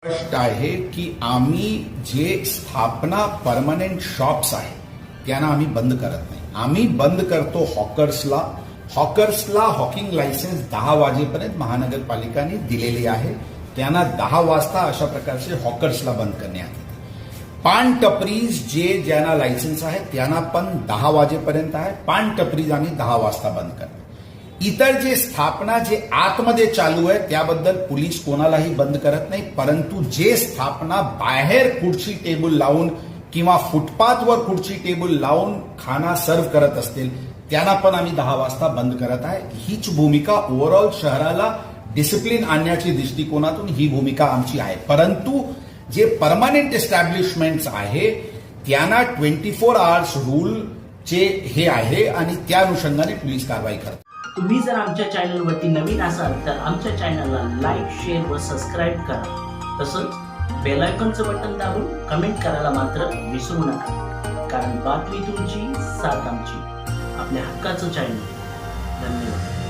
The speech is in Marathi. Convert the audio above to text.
स्पष्ट आहे की आम्ही जे स्थापना परमनंट शॉप्स आहे त्यांना आम्ही बंद करत नाही. आम्ही बंद करतो हॉकर्सला हॉकिंग लायसन्स 10 वाजेपर्यंत महानगरपालिकाने दिलेली आहे. त्यांना 10 वाजता अशा प्रकारचे हॉकर्सला बंद करण्यात येते. पान टपरीज ज्यांना लायसन्स आहे त्यांना पण 10 वाजेपर्यंत आहे. पान टपरीज आम्ही 10 वाजता बंद करतो. इतर जे स्थापना जे आतमध्ये चालू आहे त्याबद्दल पोलीस कोणालाही बंद करत नाही, परंतु जे स्थापना बाहेर खुर्ची टेबल लावून किंवा फुटपाथवर खुर्ची टेबल लावून खाना सर्व करत असतील त्यांना पण आम्ही 10 वाजता बंद करत आहे. हीच भूमिका ओव्हरऑल शहराला डिसिप्लिन आणण्याच्या दृष्टिकोनातून ही भूमिका आमची आहे. परंतु जे परमनंट एस्टॅब्लिशमेंट्स आहे त्यांना 24 आवर्स रूलचे हे आहे आणि त्या अनुषंगाने पोलीस कारवाई करतात. तुम्ही जर आमच्या चॅनलवरती नवीन असाल तर आमच्या चॅनलला लाईक, शेअर व सबस्क्राईब करा. तसंच बेल आयकॉनचं बटन दाबून कमेंट करायला मात्र विसरू नका, कारण बातमी तुमची, साथ आमची. आपल्या हक्काचं चॅनल. धन्यवाद.